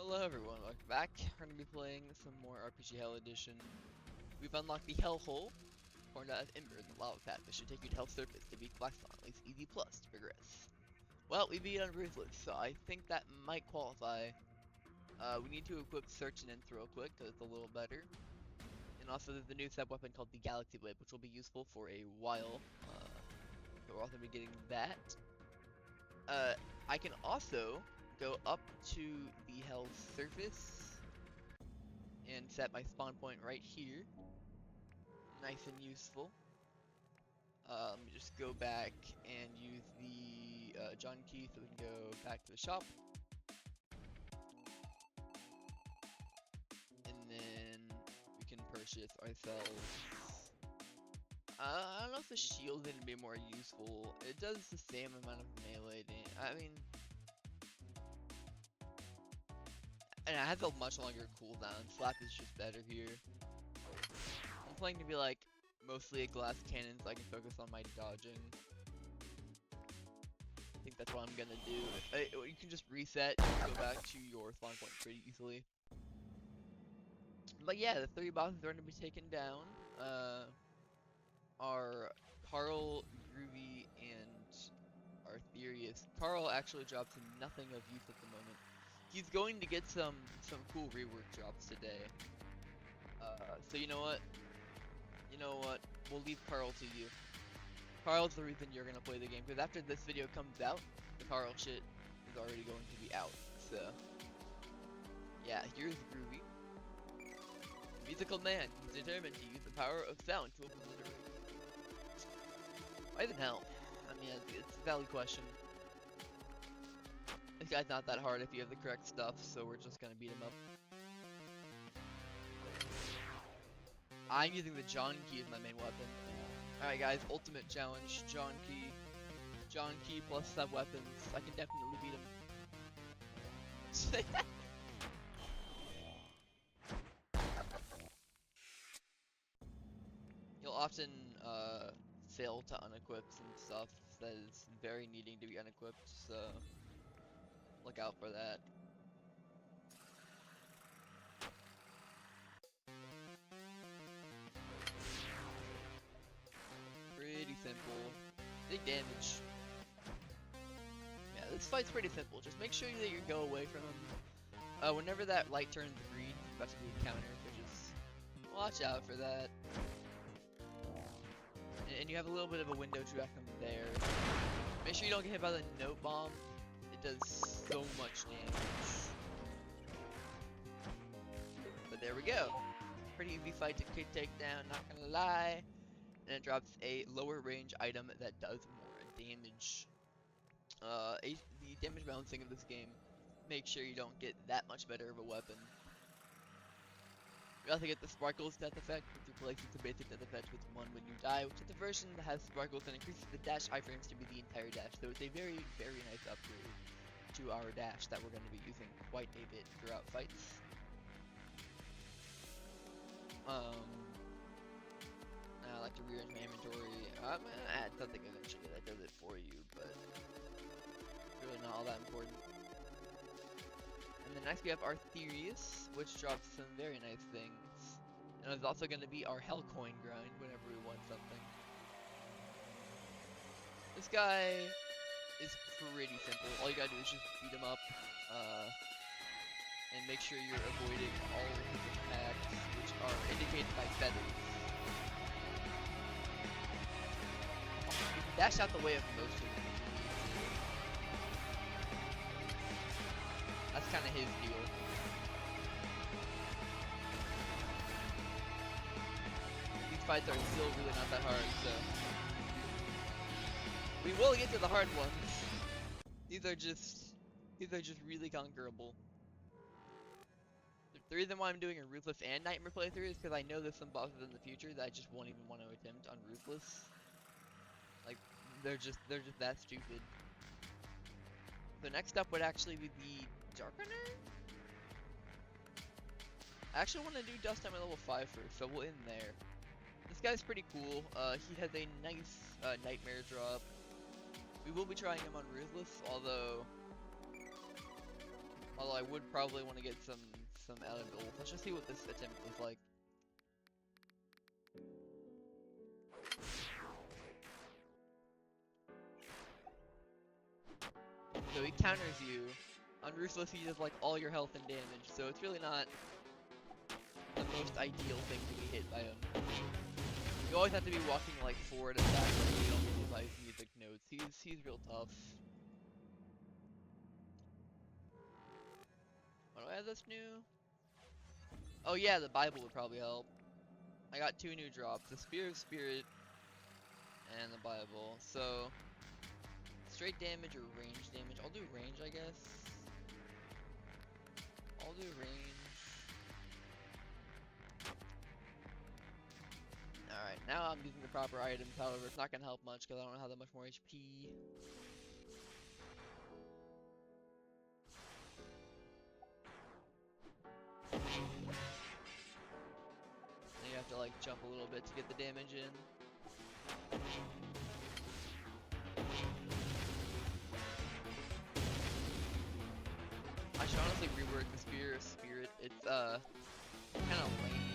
Hello everyone, welcome back. We're going to be playing some more RPG Hell Edition. We've unlocked the Hell Hole, formed out of embers and lava path. This should take you to Hell's Surface to beat Blackstone, at least easy plus to progress. Well, we beat on Ruthless, so I think that might qualify. We need to equip Search and Inth real quick, because it's a little better. And also there's a new sub-weapon called the Galaxy Blade, which will be useful for a while. So we're also going to be getting that. I can also go up to the Hell's Surface and set my spawn point right here. Nice and useful. Just go back and use the John key so we can go back to the shop. And then we can purchase ourselves. I don't know if the shield is going to be more useful. It does the same amount of melee damage. I mean, and it has a much longer cooldown. Slap is just better here. I'm playing to be like mostly a glass cannon so I can focus on my dodging. I think that's what I'm gonna do. You can just reset and go back to your spawn point pretty easily. But yeah, the 3 bosses are gonna be taken down. Are Carl, Groovy, and artherius. Carl actually drops nothing of use at the moment. He's going to get some cool rework drops today. So you know what? We'll leave Carl to you. Carl's the reason you're gonna play the game, because after this video comes out, the Carl shit is already going to be out. So yeah, here's Groovy. Musical man, he's determined to use the power of sound to obliterate. Why the hell? I mean, it's a valid question. This guy's not that hard if you have the correct stuff, so we're just gonna beat him up. I'm using the John key as my main weapon. Alright guys, ultimate challenge, John key. John key plus sub-weapons. I can definitely beat him. You'll often fail to unequip some stuff that is very needing to be unequipped, so look out for that. Pretty simple. Big damage. Yeah, this fight's pretty simple. Just make sure that you go away from him. Whenever that light turns green, it's about to be a counter, so just watch out for that. And you have a little bit of a window to track them there. Make sure you don't get hit by the note bomb. It does so much damage. But there we go. Pretty easy fight to take down, not gonna lie. And it drops a lower range item that does more damage. The damage balancing of this game, make sure you don't get that much better of a weapon. You also get the Sparkles death effect, which replaces the basic death effect with one when you die, which is the version that has Sparkles and increases the dash iframes to be the entire dash. So it's a very, very nice upgrade to our dash that we're going to be using quite a bit throughout fights. I like to rearrange my inventory. I'm gonna add something eventually that does it for you, but really not all that important. And then next we have artherius, which drops some very nice things. And it's also going to be our hell coin grind whenever we want something. This guy is pretty simple. All you gotta do is just beat him up, and make sure you're avoiding all of his attacks, which are indicated by feathers. You can dash out the way of most of them. That's kind of his deal. These fights are still really not that hard, so we will get to the hard ones. These are just really conquerable. The reason why I'm doing a Ruthless and Nightmare playthrough is because I know there's some bosses in the future that I just won't even want to attempt on Ruthless. Like, they're just that stupid. So next up would actually be the Darkener? I actually want to do Dust Time at level 5 first, so we'll end there. This guy's pretty cool. He has a nice Nightmare drop. We will be trying him on Ruthless, although Although I would probably want to get some out of gold. Let's just see what this attempt was like. So he counters you. On Ruthless he does like all your health and damage, so it's really not the most ideal thing to be hit by him. You always have to be walking like forward and back, like you don't get hit by his music notes. He's real tough. What do I have that's new? Oh yeah, the Bible would probably help. I got 2 new drops, the Spear of Spirit and the Bible. So straight damage or range damage? I'll do range, I guess. I'll do range. Alright, now I'm using the proper items, however, it's not gonna help much because I don't have that much more HP. You have to like jump a little bit to get the damage in. I should honestly rework the Spear of Spirit. It's kind of lame.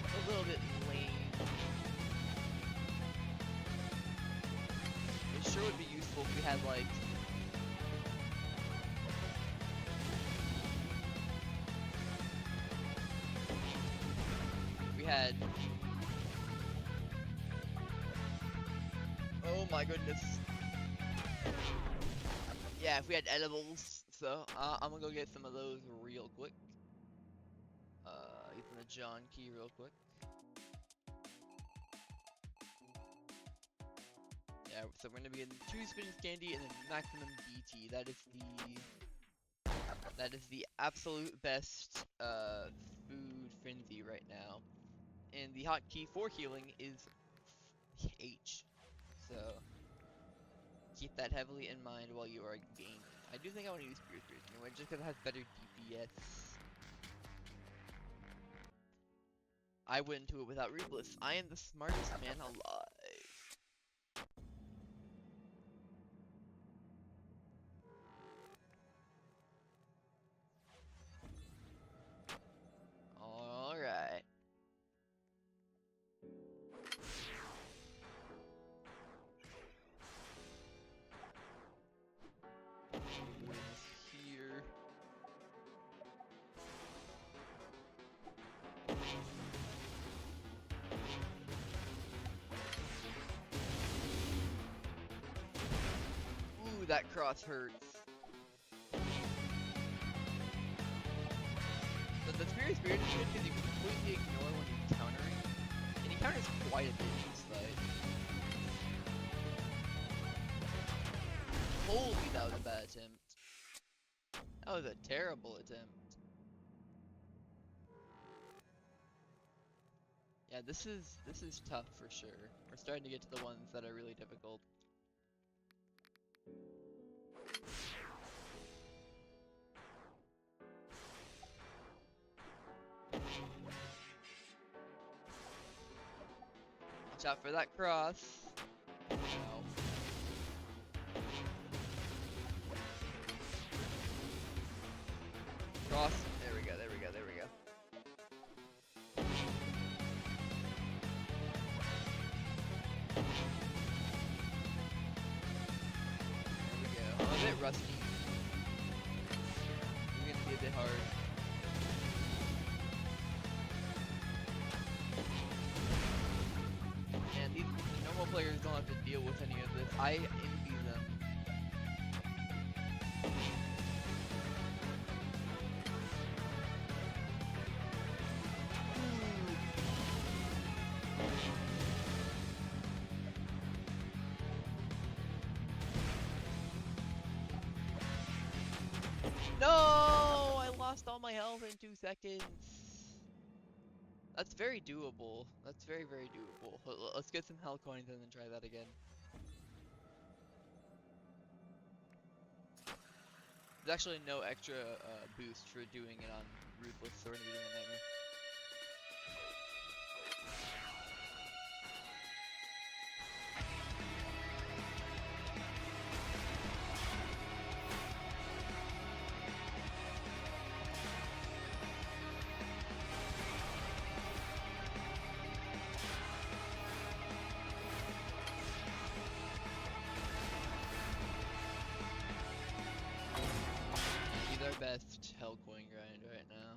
A little bit lame. It sure would be useful if we had like oh my goodness. Yeah, if we had edibles. So, I'm gonna go get some of those real quick. Using the John key real quick. Yeah, so we're gonna be getting 2 spins candy and then maximum BT. That is the absolute best, food frenzy right now. And the hotkey for healing is H. So keep that heavily in mind while you are gaining. I do think I want to use Spear Spirit anyway, just because it has better DPS. I went into it without Ruthless. I am the smartest man alive. Alright. Here. Ooh, that cross hurts. But the Spirit Spirit is good because you can completely ignore when he's countering. And he counters quite a bit in this fight. Holy, that was a bad attempt. That was a terrible attempt. Yeah, this is tough for sure. We're starting to get to the ones that are really difficult. Watch out for that cross. Ow. Cross. There we go, there we go, there we go. There we go. I'm a bit rusty. It's gonna be a bit hard. And these normal players don't have to deal with any of this. I envy them. No! I lost all my health in 2 seconds. That's very doable. That's very, very doable. Let's get some health coins and then try that again. There's actually no extra boost for doing it on Ruthless, so we're gonna be doing a nightmare. best hell coin grind right now.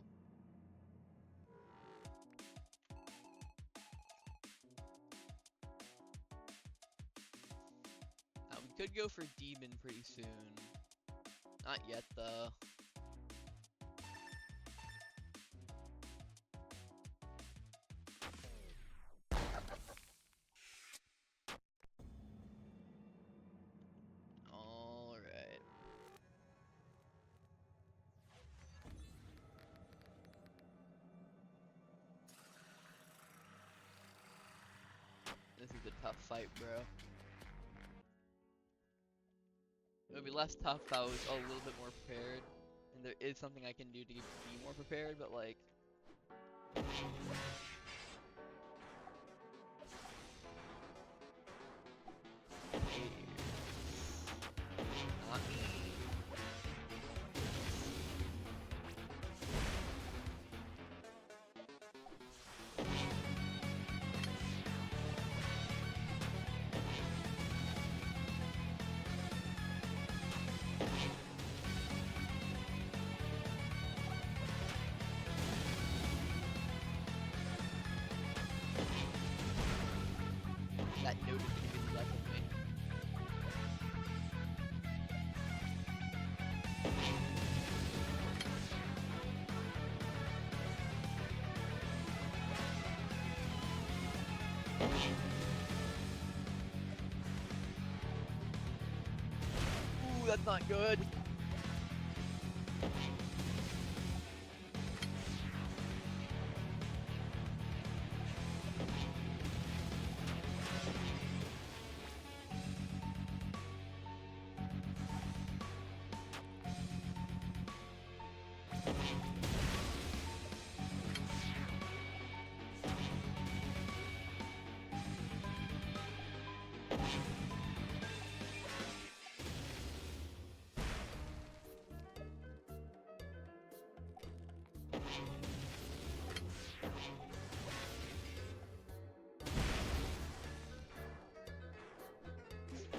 We could go for demon pretty soon. Not yet though. Alright. This is a tough fight, bro. It would be less tough if I was a little bit more prepared. And there is something I can do to be more prepared, but like... Not me. That note is gonna be left of me. Ooh, that's not good.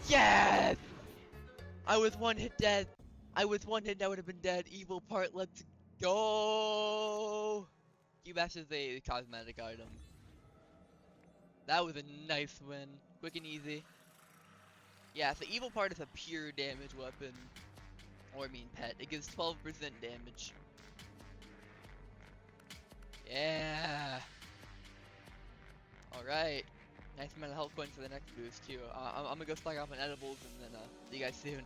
Yes! I was one hit dead. I was one hit, I would have been dead. Evil part, let's go! Q-Bash is a cosmetic item. That was a nice win. Quick and easy. Yeah, so evil part is a pure damage weapon. Or I mean pet. It gives 12% damage. Yeah! Alright. Nice amount of health points for the next boost too. I'm gonna go stock off on edibles and then see you guys soon.